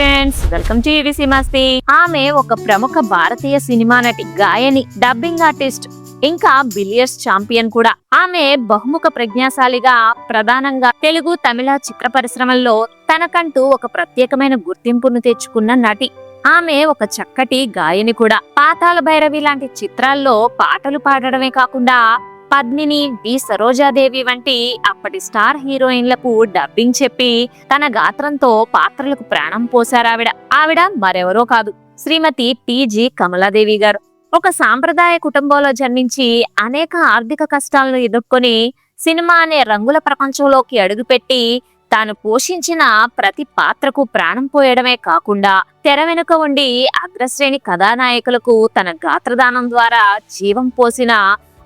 Friends, welcome to EVC మస్తీ. ఆమె ఒక ప్రముఖ భారతీయ సినిమా నటి, గాయని, డబ్బింగ్ ఆర్టిస్ట్, ఇంకా బిలియర్డ్స్ ఛాంపియన్ కూడా. ఆమె బహుముఖ ప్రజ్ఞాశాలిగా ప్రధానంగా తెలుగు, తమిళ చిత్ర పరిశ్రమల్లో తనకంటూ ఒక ప్రత్యేకమైన గుర్తింపును తెచ్చుకున్న నటి. ఆమె ఒక చక్కటి గాయని కూడా. పాతాళ భైరవి లాంటి చిత్రాల్లో పాటలు పాడడమే కాకుండా పద్మిని, డి సరోజాదేవి వంటి అప్పటి స్టార్ హీరోయిన్లకు డబ్బింగ్ చెప్పి తన గాత్రంతో పాత్రలకు ప్రాణం పోశారావిడ. ఆవిడ మరెవరో కాదు, శ్రీమతి టి.జి. కమలాదేవి గారు. ఒక సాంప్రదాయ కుటుంబంలో జన్మించి అనేక ఆర్థిక కష్టాలను ఎదుర్కొని సినిమా అనే రంగుల ప్రపంచంలోకి అడుగుపెట్టి తాను పోషించిన ప్రతి పాత్రకు ప్రాణం పోయడమే కాకుండా తెర వెనుక ఉండి అగ్రశ్రేణి కథానాయకులకు తన గాత్రదానం ద్వారా జీవం పోసిన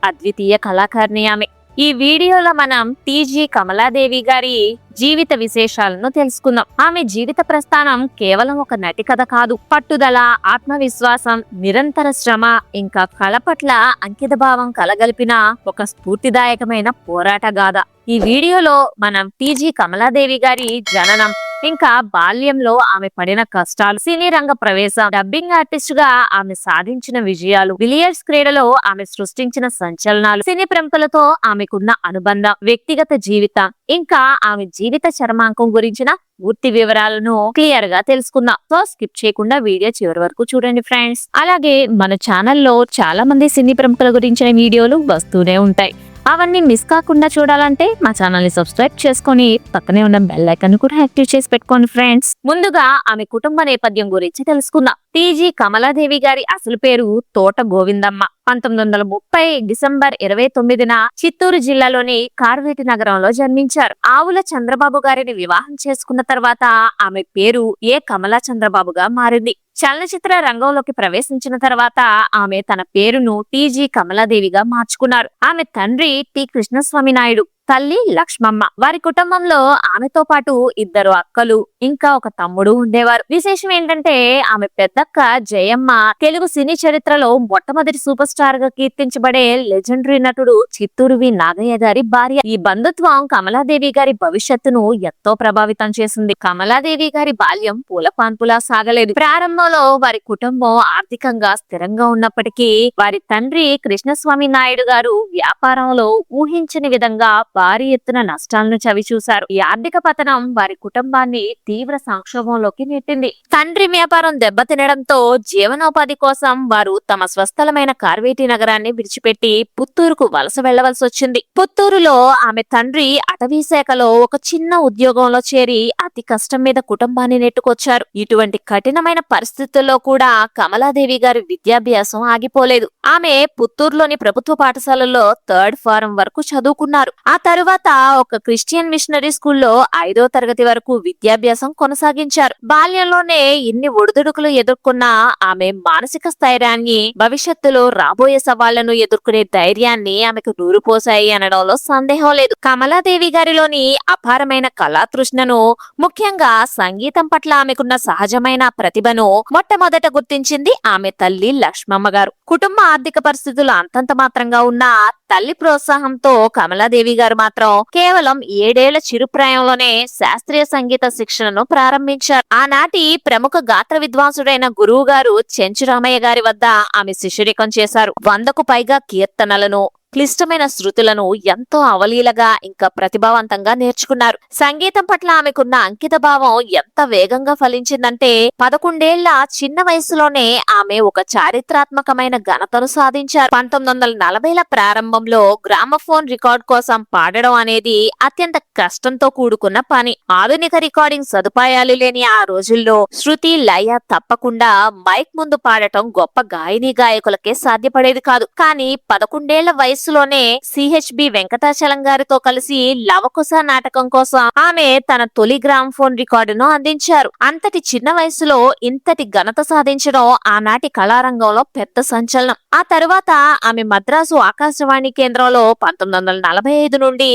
అద్వితీయ కళాకారిణి ఆమె. ఈ వీడియోలో మనం టి.జి. కమలాదేవి గారి జీవిత విశేషాలను తెలుసుకుందాం. ఆమె జీవిత ప్రస్థానం కేవలం ఒక నటి కథ కాదు. పట్టుదల, ఆత్మవిశ్వాసం, నిరంతర శ్రమ, ఇంకా కళ పట్ల అంకితభావం కలగలిపిన ఒక స్ఫూర్తిదాయకమైన పోరాట గాథ. ఈ వీడియోలో మనం టి.జి. కమలాదేవి గారి జననం, ఇంకా బాల్యంలో ఆమె పడిన కష్టాలు, సినీ రంగ ప్రవేశం, డబ్బింగ్ ఆర్టిస్ట్ గా ఆమె సాధించిన విజయాలు, బిలియర్డ్స్ క్రీడలో ఆమె సృష్టించిన సంచలనాలు, సినీ ప్రముఖులతో ఆమెకున్న అనుబంధం, వ్యక్తిగత జీవితం, ఇంకా ఆమె జీవిత చరమాంకం గురించిన పూర్తి వివరాలను క్లియర్ గా తెలుసుకుందాం. సో స్కిప్ చేయకుండా వీడియో చివరి వరకు చూడండి ఫ్రెండ్స్. అలాగే మన ఛానల్లో చాలా మంది సినీ ప్రముఖుల గురించిన వీడియోలు వస్తూనే ఉంటాయి. అవన్నీ మిస్ కాకుండా చూడాలంటే మా ఛానల్ ని సబ్స్క్రైబ్ చేసుకొని పక్కనే ఉన్న బెల్ ఐకాన్ కూడా యాక్టివ్ చేసి పెట్టుకోండి ఫ్రెండ్స్. ముందుగా ఆమె కుటుంబ నేపథ్యం గురించి తెలుసుకుందాం. టి.జి. కమలాదేవి గారి అసలు పేరు తోట గోవిందమ్మ. 1930 డిసెంబర్ 29న చిత్తూరు జిల్లాలోని కార్వేటి నగరంలో జన్మించారు. ఆవుల చంద్రబాబు గారిని వివాహం చేసుకున్న తర్వాత ఆమె పేరు ఏ కమలా చంద్రబాబుగా మారింది. చలనచిత్ర రంగంలోకి ప్రవేశించిన తర్వాత ఆమె తన పేరును టి.జి. కమలాదేవిగా మార్చుకున్నారు. ఆమె తండ్రి టి. కృష్ణస్వామి నాయుడు, తల్లి లక్ష్మమ్మ. వారి కుటుంబంలో ఆమెతో పాటు 2 అక్కలు, ఇంకా ఒక తమ్ముడు ఉండేవారు. విశేషం ఏంటంటే ఆమె పెద్దక్క జయమ్మ తెలుగు సినీ చరిత్రలో మొట్టమొదటి సూపర్ స్టార్ గా కీర్తించబడే లెజెండరీ నటుడు చిత్తూరు వి నాగయ్య గారి భార్య. ఈ బంధుత్వం కమలాదేవి గారి భవిష్యత్తును ఎంతో ప్రభావితం చేసింది. కమలాదేవి గారి బాల్యం పూలపాన్పులా సాగలేదు. ప్రారంభంలో వారి కుటుంబం ఆర్థికంగా స్థిరంగా ఉన్నప్పటికీ వారి తండ్రి కృష్ణస్వామి నాయుడు గారు వ్యాపారంలో ఊహించని విధంగా భారీ ఎత్తున నష్టాలను చవిచూశారు. ఈ ఆర్థిక పతనం వారి కుటుంబాన్ని తీవ్ర సంక్షోభంలోకి నెట్టింది. తండ్రి వ్యాపారం దెబ్బతినడంతో జీవనోపాధి కోసం వారు తమ స్వస్థలమైన కార్వేటి నగరాన్ని విడిచిపెట్టి పుత్తూరుకు వలస వెళ్లవలసి వచ్చింది. పుత్తూరులో ఆమె తండ్రి అటవీ శాఖలో ఒక చిన్న ఉద్యోగంలో చేరి అతి కష్టం మీద కుటుంబాన్ని నెట్టుకొచ్చారు. ఇటువంటి కఠినమైన పరిస్థితుల్లో కూడా కమలాదేవి గారి విద్యాభ్యాసం ఆగిపోలేదు. ఆమె పుత్తూరులోని ప్రభుత్వ పాఠశాలలో 3rd ఫారం వరకు చదువుకున్నారు. ఆ తరువాత ఒక క్రిస్టియన్ మిషనరీ స్కూల్లో 5వ తరగతి వరకు విద్యాభ్యాసం కొనసాగించారు. బాల్యంలోనే ఇన్ని ఒడిదుడుకులు ఎదుర్కొన్న ఆమె మానసిక స్థైర్యాన్ని, భవిష్యత్తులో రాబోయే సవాళ్లను ఎదుర్కొనే ధైర్యాన్ని ఆమెకు నూరుపోసాయి అనడంలో సందేహం లేదు. కమలాదేవి గారిలోని అపారమైన కళాతృష్ణను, ముఖ్యంగా సంగీతం పట్ల ఆమెకున్న సహజమైన ప్రతిభను మొట్టమొదట గుర్తించింది ఆమె తల్లి లక్ష్మమ్మ గారు. కుటుంబ ఆర్థిక పరిస్థితులు అంతంత మాత్రంగా ఉన్న తల్లి ప్రోత్సాహంతో కమలాదేవి గారు మాత్రం కేవలం 7 ఏళ్ల చిరుప్రాయంలోనే శాస్త్రీయ సంగీత శిక్షణను ప్రారంభించారు. ఆనాటి ప్రముఖ గాత్ర విద్వాంసుడైన గురువు గారు చెంచురామయ్య గారి వద్ద ఆమె శిష్యరికం చేశారు. 100కు పైగా కీర్తనలను, క్లిష్టమైన శృతులను ఎంతో అవలీలగా ఇంకా ప్రతిభావంతంగా నేర్చుకున్నారు. సంగీతం పట్ల ఆమెకున్న అంకిత భావం ఎంత వేగంగా ఫలించిందంటే 11 ఏళ్ల చిన్న వయసులోనే ఆమె ఒక చారిత్రాత్మకమైన ఘనతను సాధించారు. 1940ల ప్రారంభంలో గ్రామఫోన్ రికార్డ్ కోసం పాడడం అనేది అత్యంత కష్టంతో కూడుకున్న పని. ఆధునిక రికార్డింగ్ సదుపాయాలు లేని ఆ రోజుల్లో శృతి, లయ తప్పకుండా మైక్ ముందు పాడటం గొప్ప గాయని గాయకులకే సాధ్యపడేది కాదు. కానీ 11 ఏళ్ల వయసులోనే సిహెచ్బి వెంకటాచలం గారితో కలిసి లవకుశ నాటకం కోసం ఆమె తన తొలి గ్రామ్ఫోన్ రికార్డును అందించారు. అంతటి చిన్న వయసులో ఇంతటి ఘనత సాధించడం ఆనాటి కళారంగంలో పెద్ద సంచలనం. ఆ తరువాత ఆమె మద్రాసు ఆకాశవాణి కేంద్రంలో 1945 నుండి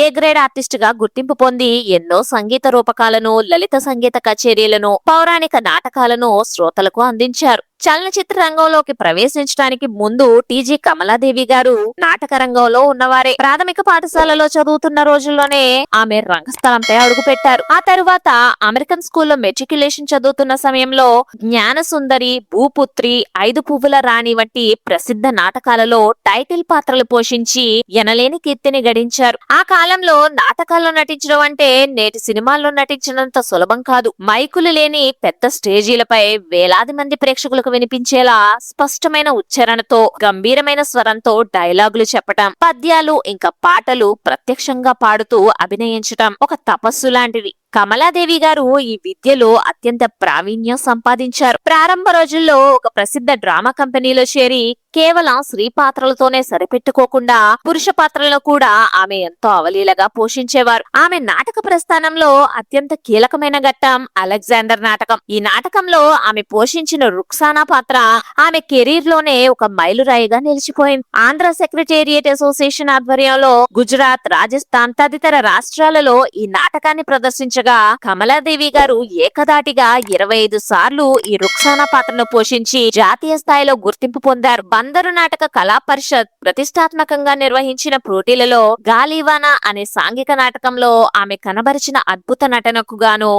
ఏ గ్రేడ్ ఆర్టిస్ట్ గా గుర్తింపు పొంది ఎన్నో సంగీత రూపకాలను, లలిత సంగీత కచేరీలను, పౌరాణిక నాటకాలను శ్రోతలకు అందించారు. చలనచిత్ర రంగంలోకి ప్రవేశించడానికి ముందు టీజీ కమలాదేవి గారు నాటక రంగంలో ఉన్నవారే. ప్రాథమిక పాఠశాలలో చదువుతున్న రోజుల్లోనే ఆమె రంగస్థలంపై అడుగుపెట్టారు. ఆ తరువాత అమెరికన్ స్కూల్లో మెట్రికులేషన్ చదువుతున్న సమయంలో జ్ఞానసుందరి, భూపుత్రి, ఐదు పువ్వుల రాణి వంటి ప్రసిద్ధ నాటకాలలో టైటిల్ పాత్రలు పోషించి ఎనలేని కీర్తిని గడించారు. ఆ కాలంలో నాటకాల్లో నటించడం అంటే నేటి సినిమాల్లో నటించినంత సులభం కాదు. మైకులు లేని పెద్ద స్టేజీలపై వేలాది మంది ప్రేక్షకులకు వినిపించేలా స్పష్టమైన ఉచ్చారణతో, గంభీరమైన స్వరంతో డైలాగులు చెప్పటం, పద్యాలు ఇంకా పాటలు ప్రత్యక్షంగా పాడుతూ అభినయించటం ఒక తపస్సు లాంటిది. కమలాదేవి గారు ఈ విద్యలో అత్యంత ప్రావీణ్యం సంపాదించారు. ప్రారంభ రోజుల్లో ఒక ప్రసిద్ధ డ్రామా కంపెనీలో చేరి కేవలం స్త్రీ పాత్రలతోనే సరిపెట్టుకోకుండా పురుష పాత్రలను కూడా ఆమె ఎంతో అవలీలగా పోషించేవారు. ఆమె నాటక ప్రస్థానంలో అత్యంత కీలకమైన ఘట్టం అలెగ్జాండర్ నాటకం. ఈ నాటకంలో ఆమె పోషించిన రుక్సానా పాత్ర ఆమె కెరీర్ లోనే ఒక మైలురాయిగా నిలిచిపోయింది. ఆంధ్ర సెక్రటేరియట్ అసోసియేషన్ ఆధ్వర్యంలో గుజరాత్, రాజస్థాన్ తదితర రాష్ట్రాలలో ఈ నాటకాన్ని ప్రదర్శించగా కమలాదేవి గారు ఏకదాటిగా 25 సార్లు ఈ రుక్సానా పాత్రను పోషించి జాతీయ స్థాయిలో గుర్తింపు పొందారు. బందరు నాటక కళా పరిషత్ ప్రతిష్టాత్మకంగా నిర్వహించిన పోటీలలో గాలివానా అనే సాంఘిక నాటకంలో ఆమె కనబరిచిన అద్భుత నటనకు గాను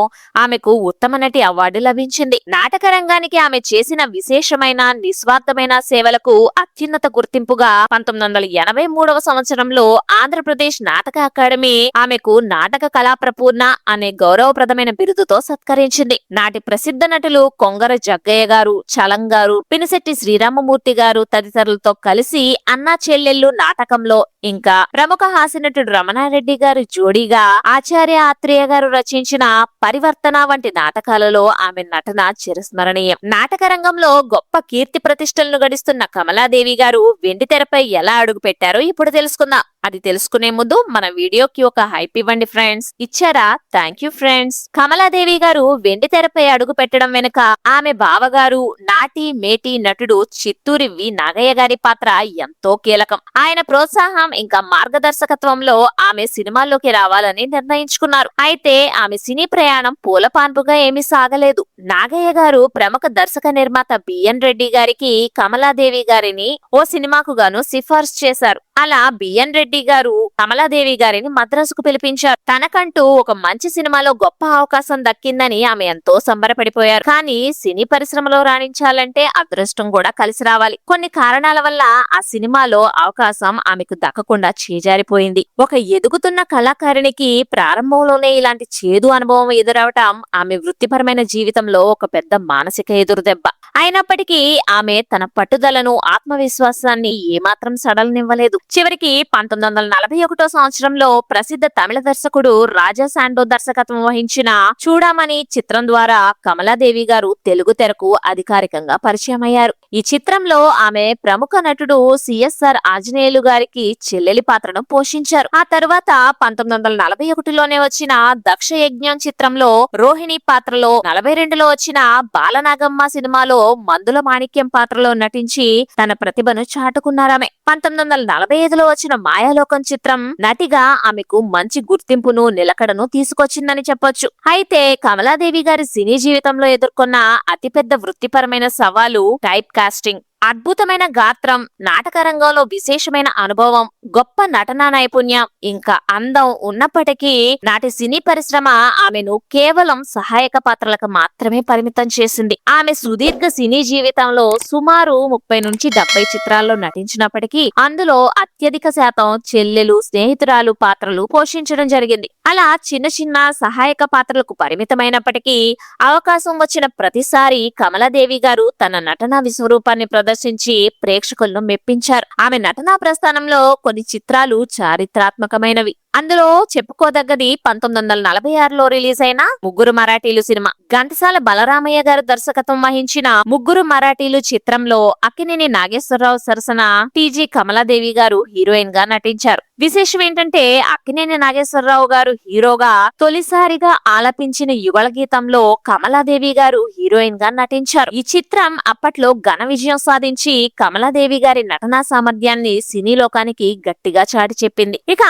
ఆమెకు ఉత్తమ నటి అవార్డు లభించింది. నాటక రంగానికి ఆమె చేసిన విశేషమైన నిస్వార్థమైన సేవలకు అత్యున్నత గుర్తింపుగా 1983వ సంవత్సరంలో ఆంధ్రప్రదేశ్ నాటక అకాడమీ ఆమెకు నాటక కళా ప్రపూర్ణ అనే గౌరవప్రదమైన బిరుదుతో సత్కరించింది. నాటి ప్రసిద్ధ నటులు కొంగర జగ్గయ్య గారు, చలం గారు, పినిశెట్టి శ్రీరామమూర్తి గారు తదితరులతో కలిసి అన్నా చెల్లెళ్ళు నాటకంలో, ఇంకా ప్రముఖ హాస్యనటుడు రమణారెడ్డి గారు జోడీగా ఆచార్య ఆత్రేయ గారు రచించిన పరివర్తన వంటి నాటకాలలో ఆమె నటన చిరస్మరణీయం. నాటక రంగంలో గొప్ప కీర్తి ప్రతిష్టలను గడిస్తున్న కమలాదేవి గారు వెండితెరపై ఎలా అడుగు పెట్టారో ఇప్పుడు తెలుసుకుందాం. అది తెలుసుకునే ముందు మన వీడియోకి ఒక హైప్ ఇవ్వండి ఫ్రెండ్స్. ఇచ్చారా? Thank you friends. కమలాదేవి గారు వెండితెరపై అడుగు పెట్టడం వెనుక ఆమె బావగారు, నాటి మేటి నటుడు చిత్తూరి వి నాగయ్య గారి పాత్ర ఎంతో కీలకం. ఆయన ప్రోత్సాహం ఇంకా మార్గదర్శకత్వంలో ఆమె సినిమాల్లోకి రావాలని నిర్ణయించుకున్నారు. అయితే ఆమె సినీ ప్రయాణం పూలపాన్పుగా ఏమీ సాగలేదు. నాగయ్య గారు ప్రముఖ దర్శక నిర్మాత బిఎన్ రెడ్డి గారికి కమలాదేవి గారిని ఓ సినిమాకు గాను సిఫార్సు చేశారు. అలా బిఎన్ రెడ్డి గారు కమలాదేవి గారిని మద్రాసుకు పిలిపించారు. తనకంటూ ఒక మంచి సినిమాలో గొప్ప అవకాశం దక్కిందని ఆమె ఎంతో సంబరపడిపోయారు. కానీ సినీ పరిశ్రమలో రాణించాలంటే అదృష్టం కూడా కలిసి రావాలి. కొన్ని కారణాల వల్ల ఆ సినిమాలో అవకాశం ఆమెకు దక్కకుండా చేజారిపోయింది. ఒక ఎదుగుతున్న కళాకారిణికి ప్రారంభంలోనే ఇలాంటి చేదు అనుభవం ఎదురవటం ఆమె వృత్తిపరమైన జీవితంలో ఒక పెద్ద మానసిక ఎదురుదెబ్బ. అయినప్పటికీ ఆమె తన పట్టుదలను, ఆత్మవిశ్వాసాన్ని ఏమాత్రం సడలనివ్వలేదు. చివరికి 1941 సంవత్సరంలో ప్రసిద్ధ తమిళ దర్శకుడు రాజా శాండో దర్శకత్వం వహించిన చూడామణి చిత్రం ద్వారా కమలాదేవి గారు తెలుగు తెరకు అధికారికంగా పరిచయం అయ్యారు. ఈ చిత్రంలో ఆమె ప్రముఖ నటుడు సిఎస్ఆర్ ఆంజనేయులు గారికి చెల్లెలి పాత్రను పోషించారు. ఆ తరువాత 1941లోనే వచ్చిన దక్ష యజ్ఞం చిత్రంలో రోహిణి పాత్రలో, 42లో వచ్చిన బాలనాగమ్మ సినిమాలో మందుల మాణిక్యం పాత్రలో నటించి తన ప్రతిభను చాటుకున్నారామె. 1945లో వచ్చిన మాయాలోకం చిత్రం నటిగా ఆమెకు మంచి గుర్తింపును, నిలకడను తీసుకొచ్చిందని చెప్పొచ్చు. అయితే కమలాదేవి గారి సినీ జీవితంలో ఎదుర్కొన్న అతిపెద్ద వృత్తిపరమైన సవాలు టైప్ కాస్టింగ్. అద్భుతమైన గాత్రం, నాటక రంగంలో విశేషమైన అనుభవం, గొప్ప నటనా నైపుణ్యం, ఇంకా అందం ఉన్నప్పటికీ నాటి సినీ పరిశ్రమ ఆమెను కేవలం సహాయక పాత్రలకు మాత్రమే పరిమితం చేసింది. ఆమె సుదీర్ఘ సినీ జీవితంలో సుమారు 30 నుంచి 70 చిత్రాల్లో నటించినప్పటికీ అందులో అత్యధిక శాతం చెల్లెలు, స్నేహితురాలు పాత్రలు పోషించడం జరిగింది. అలా చిన్న చిన్న సహాయక పాత్రలకు పరిమితమైనప్పటికీ అవకాశం వచ్చిన ప్రతిసారి కమలాదేవి గారు తన నటనా విశ్వరూపాన్ని ప్రదర్శించి ప్రేక్షకులను మెప్పించారు. ఆమె నటనా ప్రస్థానంలో కొన్ని చిత్రాలు చారిత్రాత్మకమైనవి. అందులో చెప్పుకోదగ్గది 1946లో రిలీజ్ అయిన ముగ్గురు మరాఠీలు సినిమా. ఘంటసాల బలరామయ్య గారు దర్శకత్వం వహించిన ముగ్గురు మరాఠీలు చిత్రంలో అక్కినేని నాగేశ్వరరావు సరసన టీజీ కమలాదేవి గారు హీరోయిన్ గా నటించారు. విశేషం ఏంటంటే అక్కినేని నాగేశ్వరరావు గారు హీరోగా తొలిసారిగా ఆలపించిన యుగళ గీతంలో కమలాదేవి గారు హీరోయిన్ గా నటించారు. ఈ చిత్రం అప్పట్లో ఘన విజయం సాధించి కమలాదేవి గారి నటనా సామర్థ్యాన్ని సినీ లోకానికి గట్టిగా చాటి చెప్పింది. ఇక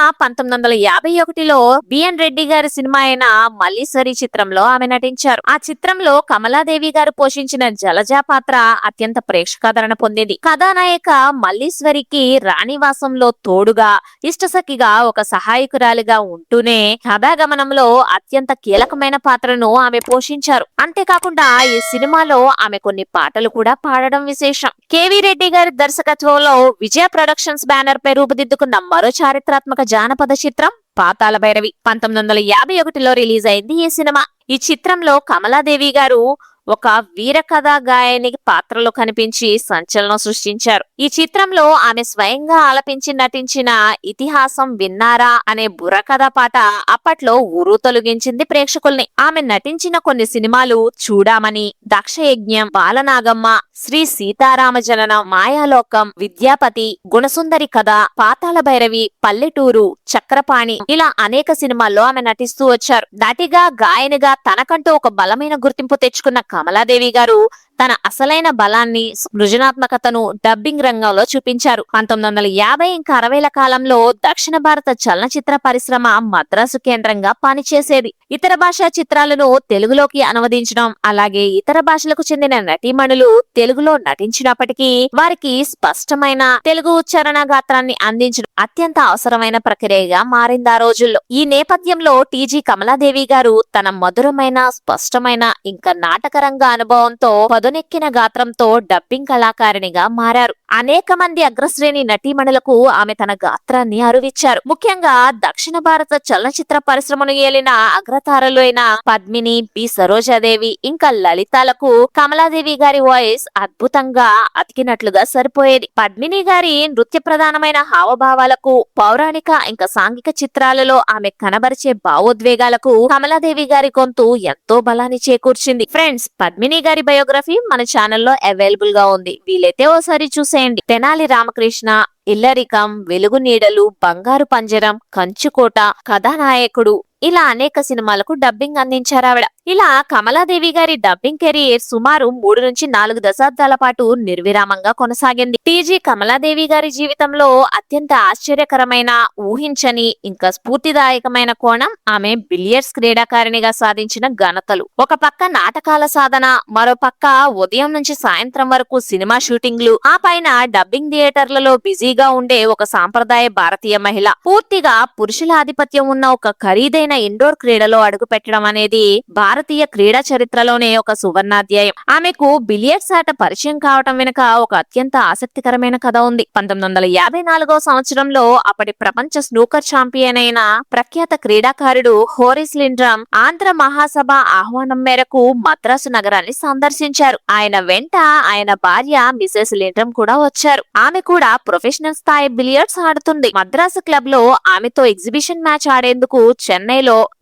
1951లో బిఎన్ రెడ్డి గారి సినిమా అయిన మల్లీశ్వరి చిత్రంలో ఆమె నటించారు. ఆ చిత్రంలో కమలాదేవి గారు పోషించిన జలజ పాత్ర అత్యంత ప్రేక్షకాదరణ పొందింది. కథానాయిక మల్లీశ్వరికి రాణివాసంలో తోడుగా, ఇష్టసఖిగా, ఒక సహాయకురాలిగా ఉంటూనే కథాగమనంలో అత్యంత కీలకమైన పాత్రను ఆమె పోషించారు. అంతేకాకుండా ఈ సినిమాలో ఆమె కొన్ని పాటలు కూడా పాడడం విశేషం. కేవీ రెడ్డి గారి దర్శకత్వంలో విజయ ప్రొడక్షన్స్ బ్యానర్ పై రూపుదిద్దుకున్న మరో చారిత్రాత్మక జానపద చిత్రం పాతాళ భైరవి. 1951లో రిలీజ్ అయింది ఈ సినిమా. ఈ చిత్రంలో కమలాదేవి గారు ఒక వీరకథా గాయని పాత్రలో కనిపించి సంచలనం సృష్టించారు. ఈ చిత్రంలో ఆమె స్వయంగా ఆలపించి నటించిన ఇతిహాసం విన్నారా అనే బుర్రకథ పాట అప్పట్లో ఉరు తొలగించింది ప్రేక్షకుల్ని. ఆమె నటించిన కొన్ని సినిమాలు చూడామణి, దక్షయజ్ఞం, బాలనాగమ్మ, శ్రీ సీతారామ జననం, మాయాలోకం, విద్యాపతి, గుణసుందరి కథ, పాతాళ భైరవి, పల్లెటూరు, చక్రపాణి ఇలా అనేక సినిమాల్లో ఆమె నటిస్తూ వచ్చారు. నటిగా, గాయనిగా తనకంటూ ఒక బలమైన గుర్తింపు తెచ్చుకున్న కమలాదేవి గారు తన అసలైన బలాన్ని, సృజనాత్మకతను డబ్బింగ్ రంగంలో చూపించారు. 1950 ఇంకా 60ల కాలంలో దక్షిణ భారత చలనచిత్ర పరిశ్రమ మద్రాసు కేంద్రంగా పనిచేసేది. ఇతర భాషా చిత్రాలను తెలుగులోకి అనువదించడం, అలాగే ఇతర భాషలకు చెందిన నటీమణులు తెలుగులో నటించినప్పటికీ వారికి స్పష్టమైన తెలుగు ఉచ్చారణ గాత్రాన్ని అందించడం అత్యంత అవసరమైన ప్రక్రియగా మారింది ఆ రోజుల్లో. ఈ నేపథ్యంలో టీజీ కమలాదేవి గారు తన మధురమైన, స్పష్టమైన ఇంకా నాటకరంగ అనుభవంతో పదునెక్కిన గాత్రంతో డబ్బింగ్ కళాకారిణిగా మారారు. అనేక మంది అగ్రశ్రేణి నటీమణులకు ఆమె తన గాత్రాన్ని అరువిచ్చారు. ముఖ్యంగా దక్షిణ భారత చలనచిత్ర పరిశ్రమను ఏలిన అగ్రతారలు అయిన పద్మిని, బి సరోజాదేవి ఇంకా లలితాలకు కమలాదేవి గారి వాయిస్ అద్భుతంగా అతికినట్లుగా సరిపోయేది. పద్మిని గారి నృత్య ప్రధానమైన హావభావాలకు, పౌరాణిక ఇంకా సాంఘిక చిత్రాలలో ఆమె కనబరిచే భావోద్వేగాలకు కమలాదేవి గారి గొంతు ఎంతో బలాన్ని చేకూర్చింది. ఫ్రెండ్స్, పద్మిని గారి బయోగ్రఫీ మన ఛానల్లో అవైలబుల్ గా ఉంది. వీలైతే ఓసారి చూసేయండి. తెనాలి రామకృష్ణ, ఇల్లరికం, వెలుగు నీడలు, బంగారు పంజరం, కంచుకోట, కథానాయకుడు ఇలా అనేక సినిమాలకు డబ్బింగ్ అందించారు ఆవిడ. ఇలా కమలాదేవి గారి డబ్బింగ్ కెరీర్ సుమారు 3 నుంచి 4 దశాబ్దాల పాటు నిర్విరామంగా కొనసాగింది. టీజీ కమలాదేవి గారి జీవితంలో అత్యంత ఆశ్చర్యకరమైన, ఊహించని ఇంకా స్ఫూర్తిదాయకమైన కోణం ఆమె బిలియర్డ్స్ క్రీడాకారిణిగా సాధించిన ఘనతలు. ఒక పక్క నాటకాల సాధన, మరో పక్క ఉదయం నుంచి సాయంత్రం వరకు సినిమా షూటింగ్లు, ఆ పైన డబ్బింగ్ థియేటర్లలో బిజీగా ఉండే ఒక సాంప్రదాయ భారతీయ మహిళ పూర్తిగా పురుషుల ఆధిపత్యం ఉన్న ఒక ఖరీదైన ఇండోర్ క్రీడలో అడుగు పెట్టడం అనేది భారతీయ క్రీడా చరిత్రలోనే ఒక సువర్ణాధ్యాయం. ఆమెకు బిలియర్డ్స్ ఆట పరిచయం కావటం వెనుక ఒక అత్యంత ఆసక్తికరమైన కథ ఉంది. 1954వ సంవత్సరంలో అప్పటి ప్రపంచ స్నూకర్ ఛాంపియన్ అయిన ప్రఖ్యాత క్రీడాకారుడు హోరిస్ లిండ్రమ్ ఆంధ్ర మహాసభ ఆహ్వానం మేరకు మద్రాసు నగరాన్ని సందర్శించారు. ఆయన వెంట ఆయన భార్య మిసెస్ లిండ్రమ్ కూడా వచ్చారు. ఆమె కూడా ప్రొఫెషనల్ స్థాయి బిలియర్డ్స్ ఆడుతుంది. మద్రాసు క్లబ్ లో ఆమెతో ఎగ్జిబిషన్ మ్యాచ్ ఆడేందుకు చెన్నైలో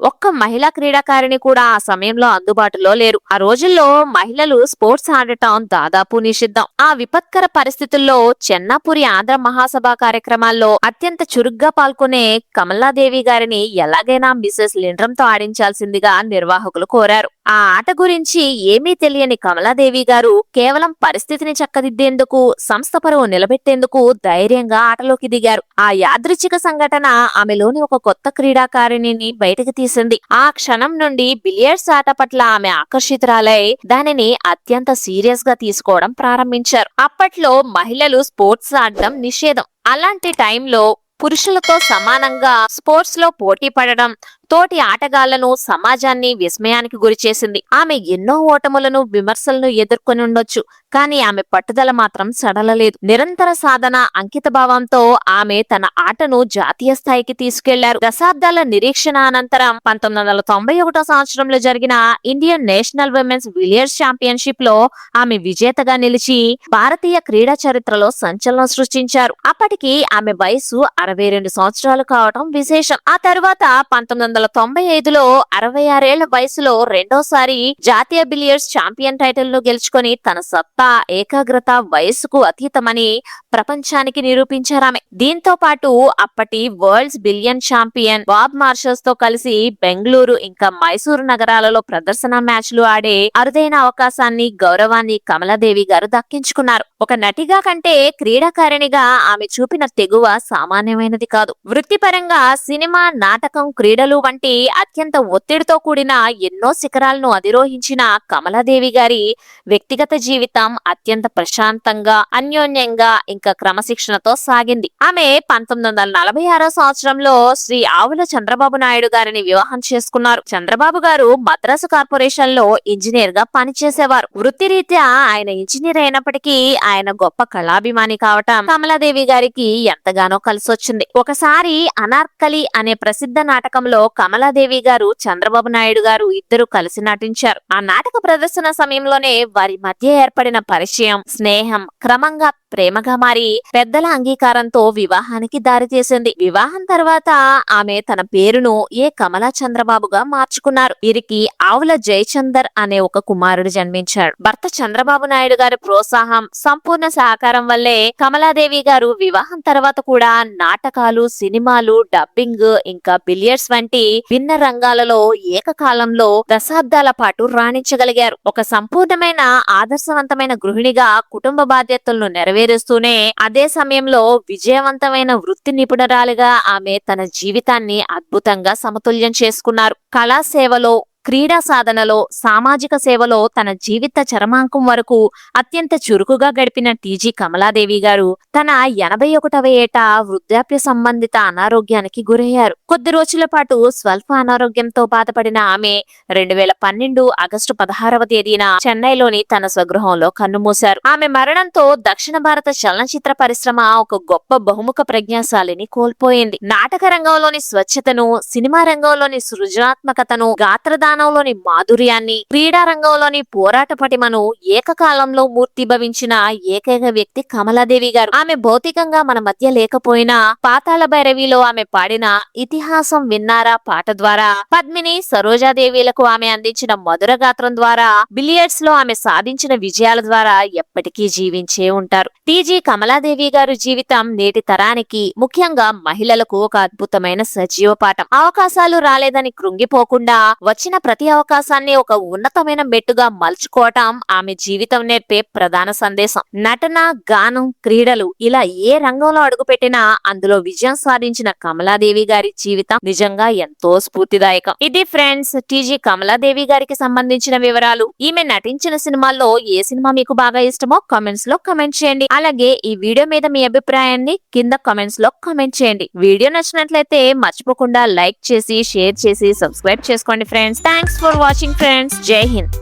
ఒక్క మహిళా క్రీడాకారిణి కూడా ఆ సమయంలో అందుబాటులో లేరు. ఆ రోజుల్లో మహిళలు స్పోర్ట్స్ ఆడటం దాదాపు నిషిద్ధం. ఆ విపత్కర పరిస్థితుల్లో చెన్నాపురి ఆంధ్ర మహాసభ కార్యక్రమాల్లో అత్యంత చురుగ్గా పాల్గొనే కమలాదేవి గారిని ఎలాగైనా మిసెస్ లిండ్రమ్ తో ఆడించాల్సిందిగా నిర్వాహకులు కోరారు. ఆ ఆట గురించి ఏమీ తెలియని కమలాదేవి గారు కేవలం పరిస్థితిని చక్కదిద్దేందుకు, సంస్థ పరువు నిలబెట్టేందుకు ధైర్యంగా ఆటలోకి దిగారు. ఆ యాదృచ్ఛిక సంఘటన ఆమెలోని ఒక కొత్త క్రీడాకారిణిని బయటకు తీసింది. ఆ క్షణం నుండి బిలియర్డ్స్ ఆట పట్ల ఆమె ఆకర్షితురాలై దానిని అత్యంత సీరియస్ గా తీసుకోవడం ప్రారంభించారు. అప్పట్లో మహిళలు స్పోర్ట్స్ ఆడడం నిషేధం. అలాంటి టైంలో పురుషులతో సమానంగా స్పోర్ట్స్ లో పోటీ పడడం తోటి ఆటగాళ్లను, సమాజాన్ని విస్మయానికి గురిచేసింది. ఆమె ఎన్నో ఓటములను, విమర్శలను ఎదుర్కొని ఉండొచ్చు, కానీ ఆమె పట్టుదల మాత్రం సడలలేదు. నిరంతర సాధన, అంకిత భావంతో ఆమె తన ఆటను జాతీయ స్థాయికి తీసుకెళ్లారు. దశాబ్దాల నిరీక్షణ అనంతరం 1991 సంవత్సరంలో జరిగిన Indian national women's billiards championship లో ఆమె విజేతగా నిలిచి భారతీయ క్రీడా చరిత్రలో సంచలనం సృష్టించారు. అప్పటికి ఆమె వయసు 62 సంవత్సరాలు కావటం విశేషం. ఆ తరువాత 1995లో 66 ఏళ్ల వయసులో రెండోసారి జాతీయ బిలియర్డ్స్ ఛాంపియన్ టైటిల్ ను గెలుచుకొని తన సత్తా ఏకాగ్రత వయస్సుకు అతీతమని ప్రపంచానికి నిరూపించారామె. దీంతో పాటు అప్పటి world's billion champion Bob marshals తో కలిసి బెంగళూరు ఇంకా మైసూరు నగరాలలో ప్రదర్శన మ్యాచ్లు ఆడే అరుదైన అవకాశాన్ని గౌరవాన్ని కమలాదేవి గారు దక్కించుకున్నారు. ఒక నటిగా కంటే క్రీడాకారిణిగా ఆమె చూపిన తెగువ సామాన్యమైనది కాదు. వృత్తిపరంగా సినిమా, నాటకం, క్రీడలు వంటి అత్యంత ఒత్తిడితో కూడిన ఎన్నో శిఖరాలను అధిరోహించిన కమలాదేవి గారి వ్యక్తిగత జీవితం అత్యంత ప్రశాంతంగా, అన్యోన్యంగా ఇంకా క్రమశిక్షణతో సాగింది. ఆమె 1946 సంవత్సరంలో శ్రీ ఆవుల చంద్రబాబు నాయుడు గారిని వివాహం చేసుకున్నారు. చంద్రబాబు గారు మద్రాసు కార్పొరేషన్ లో ఇంజనీర్ గా పనిచేసేవారు. వృత్తిరీత్యా ఆయన ఇంజనీర్ అయినప్పటికీ ఆయన గొప్ప కళాభిమాని కావటం కమలాదేవి గారికి ఎంతగానో కలిసొచ్చింది. ఒకసారి అనార్కలి అనే ప్రసిద్ధ నాటకంలో కమలాదేవి గారు, చంద్రబాబు నాయుడు గారు ఇద్దరు కలిసి నటించారు. ఆ నాటక ప్రదర్శన సమయంలోనే వారి మధ్య ఏర్పడిన పరిచయం, స్నేహం క్రమంగా ప్రేమగా మారి పెద్దల అంగీకారంతో వివాహానికి దారితీసింది. వివాహం తర్వాత ఆమె తన పేరును కమలా చంద్రబాబుగా మార్చుకున్నారు. వీరికి ఆవుల జయచందర్ అనే ఒక కుమారుడు జన్మించాడు. భర్త చంద్రబాబు నాయుడు గారి ప్రోత్సాహం, సంపూర్ణ సహకారం వల్లే కమలాదేవి గారు వివాహం తర్వాత కూడా నాటకాలు, సినిమాలు, డబ్బింగ్ ఇంకా బిలియర్డ్స్ వంటి భిన్న రంగాలలో ఏకకాలంలో దశాబ్దాల పాటు రాణించగలిగారు. ఒక సంపూర్ణమైన ఆదర్శవంతమైన గృహిణిగా కుటుంబ బాధ్యతలను నెరవేరుస్తూనే అదే సమయంలో విజయవంతమైన వృత్తి నిపుణురాలిగా ఆమె తన జీవితాన్ని అద్భుతంగా సమతుల్యం చేసుకున్నారు. కళా సేవలో, క్రీడా సాధనలో, సామాజిక సేవలో తన జీవిత చరమాంకం వరకు అత్యంత చురుకుగా గడిపిన టీజీ కమలాదేవి గారు తన 81వ ఏట వృద్ధాప్య సంబంధిత అనారోగ్యానికి గురయ్యారు. కొద్ది రోజుల పాటు స్వల్ప అనారోగ్యంతో బాధపడిన ఆమె 2012 ఆగస్టు 16వ తేదీన చెన్నైలోని తన స్వగృహంలో కన్నుమూశారు. ఆమె మరణంతో దక్షిణ భారత చలనచిత్ర పరిశ్రమ ఒక గొప్ప బహుముఖ ప్రజ్ఞాశాలిని కోల్పోయింది. నాటక రంగంలోని స్వచ్ఛతను, సినిమా రంగంలోని సృజనాత్మకతను, గాత్రదానంలోని మాధుర్యాన్ని, క్రీడా రంగంలోని పోరాట పటిమను ఏకకాలంలో మూర్తిభవించిన ఏకైక వ్యక్తి కమలాదేవి గారు. ఆమె భౌతికంగా మన మధ్య లేకపోయినా పాతాళ భైరవిలో ఆమె పాడిన ఇతిహాసం విన్నారా పాట ద్వారా, పద్మిని, సరోజాదేవిలకు ఆమె అందించిన మధుర గాత్రం ద్వారా, బిలియర్డ్స్ లో ఆమె సాధించిన విజయాల ద్వారా ఎప్పటికీ జీవించే ఉంటారు. టీజీ కమలాదేవి గారు జీవితం నేటి తరానికి, ముఖ్యంగా మహిళలకు ఒక అద్భుతమైన సజీవ పాఠం. అవకాశాలు రాలేదని కృంగిపోకుండా వచ్చిన ప్రతి అవకాశాన్ని ఒక ఉన్నతమైన మెట్టుగా మలుచుకోవటం ఆమె జీవితం నేర్పే ప్రధాన సందేశం. నటన, గానం, క్రీడలు ఇలా ఏ రంగంలో అడుగుపెట్టినా అందులో విజయం సాధించిన కమలాదేవి గారి జీవితం నిజంగా ఎంతో స్ఫూర్తిదాయకం. ఇది ఫ్రెండ్స్ టీజీ కమలాదేవి గారికి సంబంధించిన వివరాలు. ఈమె నటించిన సినిమాల్లో ఏ సినిమా మీకు బాగా ఇష్టమో కామెంట్స్ లో కామెంట్ చేయండి. అలాగే ఈ వీడియో మీద మీ అభిప్రాయాన్ని కింద కామెంట్స్ లో కామెంట్ చేయండి. వీడియో నచ్చినట్లయితే మర్చిపోకుండా లైక్ చేసి, షేర్ చేసి, సబ్స్క్రైబ్ చేసుకోండి friends. Thanks for watching friends. జై హింద్.